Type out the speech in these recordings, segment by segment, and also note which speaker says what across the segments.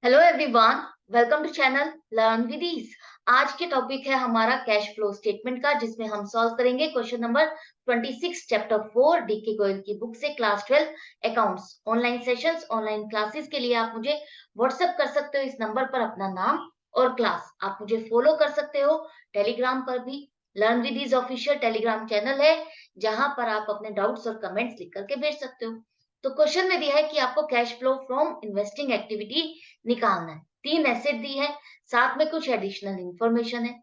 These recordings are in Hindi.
Speaker 1: Hello everyone, welcome to channel learn with ease. आज के टॉपिक है हमारा कैश फ्लो स्टेटमेंट का, जिसमें हम सॉल्व करेंगे question number 26 chapter 4 DK Goyal की बुक से, class 12 accounts. Online sessions, online classes के लिए आप मुझे व्हाट्सएप कर सकते हो इस नंबर पर अपना नाम और क्लास। आप मुझे फॉलो कर सकते हो टेलीग्राम पर भी। Learn with ease official Telegram channel है, जहां पर आप अपने डाउट्स और कमेंट्स लिख करके भेज सकते हो। तो क्वेश्चन में दिया है कि आपको cash flow from investing activity निकालना है। तीन एसेट दी है, साथ में कुछ एडिशनल इंफॉर्मेशन है।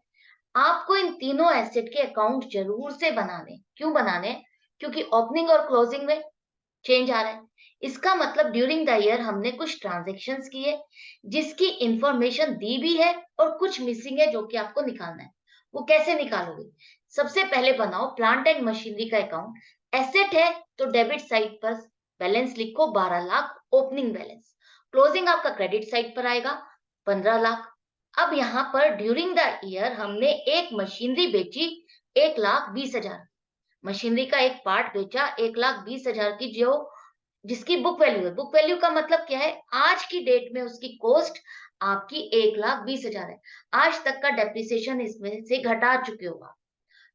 Speaker 1: आपको इन तीनों एसेट के अकाउंट जरूर से बनाने। क्यों बनाने हैं? क्योंकि ओपनिंग और क्लोजिंग में चेंज आ रहा है। इसका मतलब ड्यूरिंग द ईयर हमने कुछ ट्रांजेक्शन्स किए, जिसकी इंफॉर्मेशन दी भी है और कुछ मिसिंग है जो कि आपको निकालना है। वो कैसे निकालोगे? सबसे पहले बनाओ प्लांट एंड मशीनरी का अकाउंट। एसेट है तो डेबिट साइड पर बैलेंस लिखो 12 लाख ओपनिंग बैलेंस। क्लोजिंग आपका क्रेडिट साइड पर आएगा 15 लाख। अब यहाँ पर ड्यूरिंग द ईयर हमने एक मशीनरी बेची 1,20,000। मशीनरी का एक पार्ट बेचा 1,20,000 की, जो जिसकी बुक वैल्यू है। बुक वैल्यू का मतलब क्या है? आज की डेट में उसकी कॉस्ट आपकी 1,20,000 है। आज तक का डेप्रिसिएशन इसमें से घटा चुके होगा।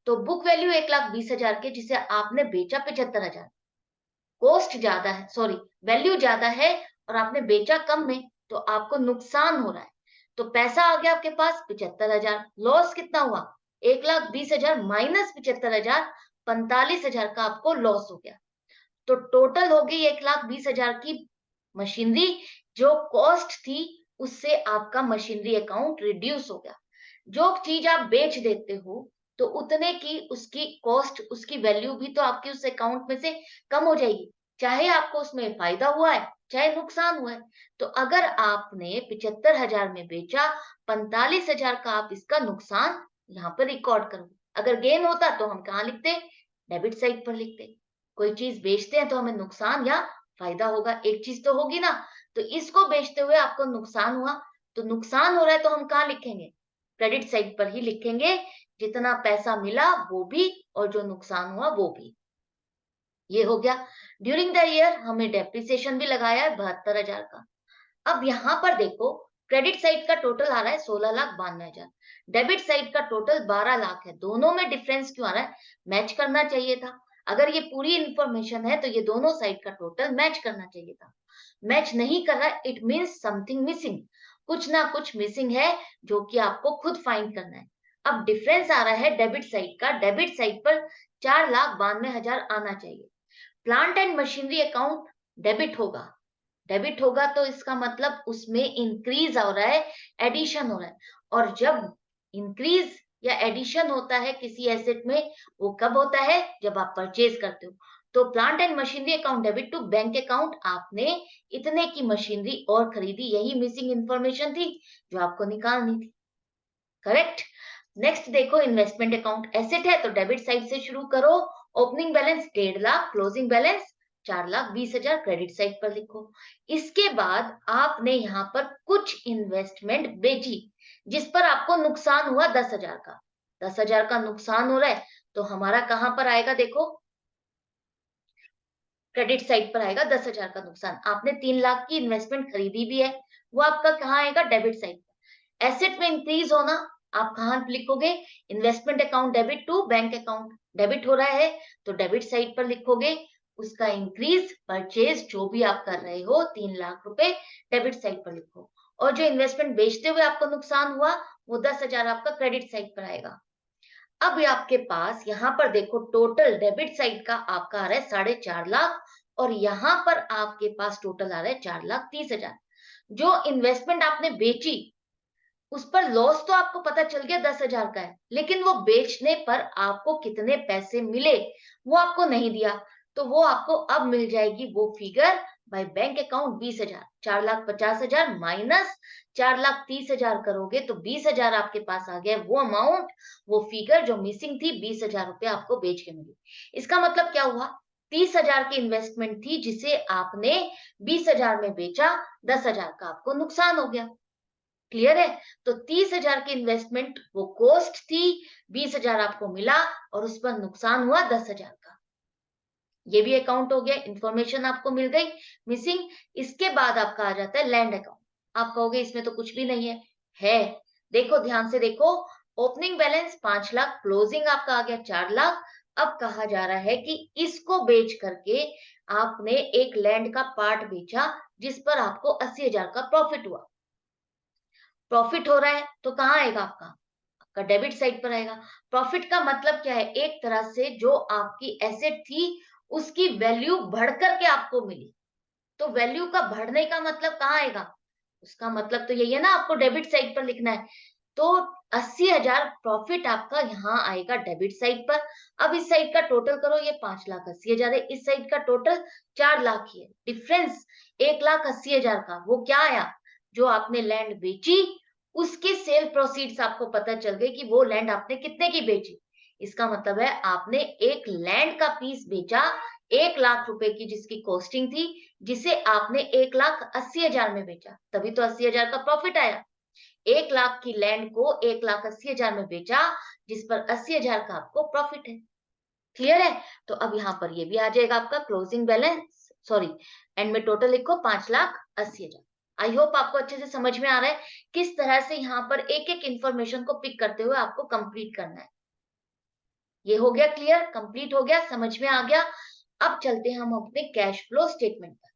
Speaker 1: तो बुक वैल्यू 1,20,000 के, जिसे आपने बेचा 75,000। कॉस्ट ज्यादा है, सॉरी, वैल्यू ज्यादा है और आपने बेचा कम में, तो आपको नुकसान हो रहा है। तो पैसा आ गया आपके पास 75,000। लॉस कितना हुआ? 1,20,000 माइनस 75,000, 45,000 का आपको लॉस हो गया। तो टोटल हो गई 1,20,000 की मशीनरी। जो कॉस्ट थी उससे आपका मशीनरी अकाउंट रिड्यूस हो गया। जो चीज आप बेच देते हो, तो उतने की उसकी कॉस्ट, उसकी वैल्यू भी तो आपके उस अकाउंट में से कम हो जाएगी, चाहे आपको उसमें फायदा हुआ है चाहे नुकसान हुआ है। तो अगर आपने 75,000 में बेचा, 45,000 का आप इसका नुकसान यहाँ पर रिकॉर्ड करो। अगर गेन होता तो हम कहाँ लिखते? डेबिट साइड पर लिखते। कोई चीज बेचते हैं तो हमें नुकसान या फायदा होगा, एक चीज तो होगी ना। तो इसको बेचते हुए आपको नुकसान हुआ, तो नुकसान हो रहा है तो हम कहाँ लिखेंगे? क्रेडिट साइड पर ही लिखेंगे। जितना पैसा मिला वो भी और जो नुकसान हुआ वो भी। ये हो गया। ड्यूरिंग द ईयर हमें डेप्रिसिएशन भी लगाया है 72,000 का। अब यहाँ पर देखो, क्रेडिट साइड का टोटल आ रहा है 16,92,000। डेबिट साइड का टोटल 12 लाख है। दोनों में डिफरेंस क्यों आ रहा है? मैच करना चाहिए था। अगर ये पूरी इंफॉर्मेशन है तो ये दोनों साइड का टोटल मैच करना चाहिए था। मैच नहीं कर रहा, इट मीन्स समथिंग मिसिंग। कुछ ना कुछ मिसिंग है, जो कि आपको खुद फाइंड करना है। अब डिफरेंस आ रहा है डेबिट साइड का। डेबिट साइड पर 4,92,000 आना चाहिए। Plant and machinery account debit होगा। डेबिट होगा तो इसका मतलब उसमें इंक्रीज हो रहा है, एडिशन हो रहा है। और जब इंक्रीज या एडिशन होता है किसी एसेट में, वो कब होता है? जब आप परचेज करते हो। तो plant and machinery account debit to bank account, आपने इतने की मशीनरी और खरीदी, यही मिसिंग इंफॉर्मेशन थी जो आपको निकालनी थी। करेक्ट। नेक्स्ट देखो, इन्वेस्टमेंट अकाउंट। एसेट है तो डेबिट साइड से शुरू करो। Opening balance 1,50,000, closing balance 4,20,000, credit side पर लिखो। इसके बाद आपने यहाँ पर कुछ इन्वेस्टमेंट बेची, जिस पर आपको नुकसान हुआ 10,000 का। 10,000 का नुकसान हो रहा है, तो हमारा कहां पर आएगा? देखो, क्रेडिट साइड पर आएगा 10,000 का नुकसान। आपने 3 लाख की इन्वेस्टमेंट खरीदी भी है, वो आपका कहाँ आएगा? Debit side. एसेट में इंक्रीज होना, आप कहां लिखोगे? Investment account debit to bank account. Debit हो रहा है तो डेबिट साइड पर लिखोगे उसका इंक्रीज, परचेज जो भी आप कर रहे हो 3 लाख रुपए, डेबिट साइड पर लिखो। और जो इन्वेस्टमेंट बेचते हुए आपको नुकसान हुआ, वो 10,000 आपका क्रेडिट साइड पर आएगा। अब ये आपके पास यहाँ पर देखो, टोटल डेबिट साइड का आपका आ रहा है 4.5 लाख, और यहाँ पर आपके पास टोटल आ रहा है 4,30,000। जो इन्वेस्टमेंट आपने बेची, उस पर लॉस तो आपको पता चल गया 10,000 का है, लेकिन वो बेचने पर आपको कितने पैसे मिले वो आपको नहीं दिया। तो वो आपको अब मिल जाएगी वो figure by bank account 20,000। 4,50,000 minus 4,30,000 करोगे तो 20,000 आपके पास आ गया। वो अमाउंट, वो फिगर जो मिसिंग थी, 20,000 रुपए आपको बेच के मिली। इसका मतलब क्या हुआ? 30,000 की इन्वेस्टमेंट थी जिसे आपने 20,000 में बेचा, 10,000 का आपको नुकसान हो गया। क्लियर है? तो 30,000 की इन्वेस्टमेंट वो कॉस्ट थी, 20,000 आपको मिला और उस पर नुकसान हुआ 10,000 का। ये भी अकाउंट हो गया, इंफॉर्मेशन आपको मिल गई मिसिंग। इसके बाद आपका आ जाता है लैंड अकाउंट। आप कहोगे इसमें तो कुछ भी नहीं है। देखो ध्यान से देखो, ओपनिंग बैलेंस 5 लाख, क्लोजिंग आपका आ गया 4 लाख। अब कहा जा रहा है कि इसको बेच करके आपने एक लैंड का पार्ट बेचा जिस पर आपको 80,000 का प्रॉफिट हुआ। प्रॉफिट हो रहा है तो कहाँ आएगा आपका? आपका डेबिट साइड पर आएगा। प्रॉफिट का मतलब क्या है? एक तरह से जो आपकी एसेट थी उसकी वैल्यू बढ़कर के आपको मिली। तो वैल्यू का बढ़ने का मतलब कहाँ आएगा? उसका मतलब तो यही है ना, आपको डेबिट साइड पर लिखना है। तो 80,000 प्रॉफिट आपका यहाँ आएगा डेबिट साइड पर। अब इस साइड का टोटल करो, ये 5,80,000 है, इस साइड का टोटल 4 लाख ही है। डिफरेंस 1,80,000 का वो क्या आया? जो आपने लैंड बेची उसके सेल प्रोसीड्स आपको पता चल गए कि वो लैंड आपने कितने की बेची। इसका मतलब है आपने एक लैंड का पीस बेचा 1 लाख रुपए की जिसकी कॉस्टिंग थी, जिसे आपने 1,80,000 में बेचा, तभी तो 80,000 का प्रॉफिट आया। 1 लाख की लैंड को 1,80,000 में बेचा, जिस पर 80,000 का आपको प्रॉफिट है। क्लियर है? तो अब यहाँ पर ये भी आ जाएगा आपका क्लोजिंग बैलेंस, सॉरी, एंड में टोटल लिखो 5,80,000। आई होप आपको अच्छे से समझ में आ रहा है किस तरह से यहाँ पर एक-एक इंफॉर्मेशन को पिक करते हुए आपको कंप्लीट करना है। ये हो गया क्लियर, कंप्लीट हो गया, समझ में आ गया। अब चलते हैं हम अपने कैश फ्लो स्टेटमेंट पर।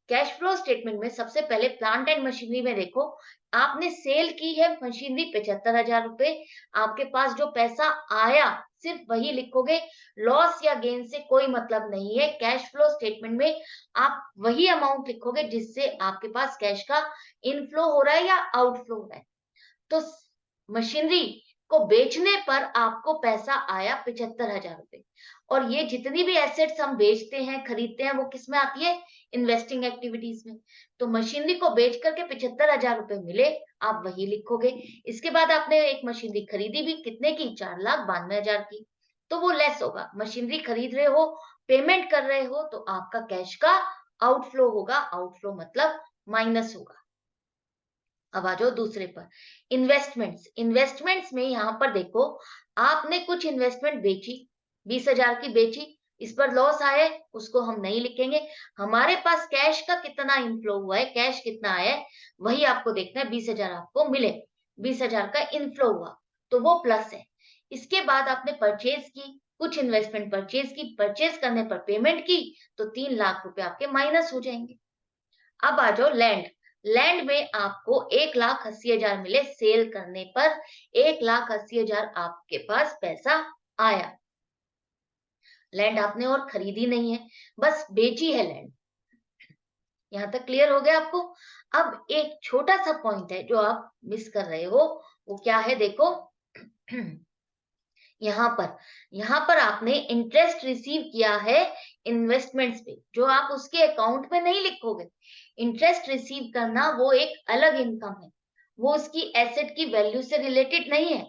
Speaker 1: कैश फ्लो स्टेटमेंट में सबसे पहले प्लांट एंड मशीनरी में देखो, आपने सेल की है मशीनरी 75,000 रुपए। आपके पास जो पैसा आया सिर्फ वही लिखोगे, लॉस या गेन से कोई मतलब नहीं है। कैश फ्लो स्टेटमेंट में आप वही अमाउंट लिखोगे जिससे आपके पास कैश का इनफ्लो हो रहा है या आउटफ्लो हो रहा है। तो मशीनरी को बेचने पर आपको पैसा आया 75,000 रुपए। और ये जितनी भी एसेट्स हम बेचते हैं, खरीदते हैं, वो किस में आती है? इन्वेस्टिंग एक्टिविटीज में। तो मशीनरी को बेच करके 75,000 रुपए मिले, आप वही लिखोगे। इसके बाद आपने एक मशीनरी खरीदी भी, कितने की? 4,92,000 की। तो वो लेस होगा। मशीनरी खरीद रहे हो, पेमेंट कर रहे हो, तो आपका कैश का आउटफ्लो होगा। आउटफ्लो मतलब माइनस होगा। अब आ जाओ दूसरे पर, इन्वेस्टमेंट्स। इन्वेस्टमेंट्स में यहाँ पर देखो, आपने कुछ इन्वेस्टमेंट बेची, 20,000 की बेची, इस पर लॉस आया है, उसको हम नहीं लिखेंगे। हमारे पास कैश का कितना इनफ्लो हुआ है, कैश कितना आया है, वही आपको देखना है। 20,000 आपको मिले, 20,000 का इनफ्लो हुआ, तो वो प्लस है। इसके बाद आपने परचेज की, कुछ इन्वेस्टमेंट परचेज की, परचेज करने पर पेमेंट की, तो 3 लाख रुपए आपके माइनस हो जाएंगे। अब आ जाओ लैंड। लैंड में आपको 1,80,000 मिले सेल करने पर, 1,80,000 आपके पास पैसा आया। लैंड आपने और खरीदी नहीं है, बस बेची है लैंड। यहां तक क्लियर हो गया आपको? अब एक छोटा सा पॉइंट है जो आप मिस कर रहे हो, वो क्या है देखो। यहाँ पर आपने इंटरेस्ट रिसीव किया है इन्वेस्टमेंट्स पे, जो आप उसके अकाउंट में नहीं लिखोगे। इंटरेस्ट रिसीव करना वो एक अलग इनकम है, वो उसकी एसेट की वैल्यू से रिलेटेड नहीं है।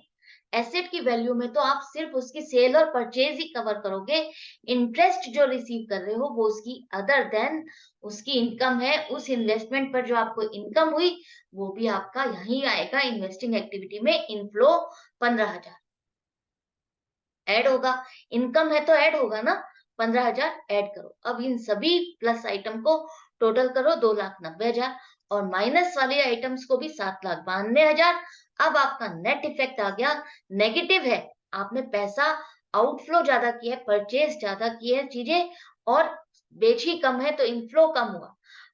Speaker 1: एसेट की वैल्यू में तो आप सिर्फ उसकी सेल और परचेज ही कवर करोगे। इंटरेस्ट जो रिसीव कर रहे हो वो उसकी अदर देन उसकी इनकम है। उस इन्वेस्टमेंट पर जो आपको इनकम हुई वो भी आपका यही आएगा। इन्वेस्टिंग एक्टिविटी में इनफ्लो 15,000 ऐड होगा। इनकम है तो ऐड होगा ना, 15,000 ऐड करो। अब इन सभी प्लस आइटम को टोटल करो, 2,90,000, और माइनस वाले आइटम्स को भी 7,92,000। अब आपका नेट इफेक्ट आ गया, नेगेटिव है। आपने पैसा आउटफ्लो ज्यादा किया है, परचेज ज्यादा की है चीजें, और बेची कम है तो इनफ्लो कम हुआ।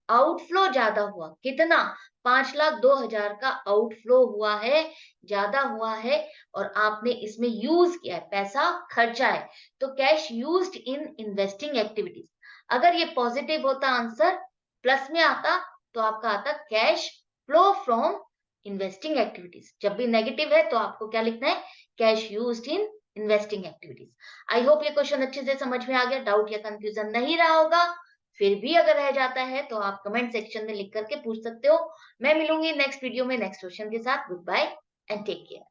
Speaker 1: आउटफ्लो ज्यादा हुआ, कितना? 5,02,000 का आउटफ्लो हुआ है, ज्यादा हुआ है। और आपने इसमें यूज किया है, पैसा खर्चा है, तो cash used in investing activities. अगर ये पॉजिटिव होता आंसर, प्लस में आता, तो आपका आता cash flow from investing activities. जब भी नेगेटिव है तो आपको क्या लिखना है? Cash used in investing activities. I hope ये क्वेश्चन अच्छे से समझ में आ गया, डाउट या कंफ्यूजन नहीं रहा होगा। फिर भी अगर रह जाता है तो आप कमेंट सेक्शन में लिख करके पूछ सकते हो। मैं मिलूंगी नेक्स्ट वीडियो में नेक्स्ट क्वेश्चन के साथ। Goodbye and take care.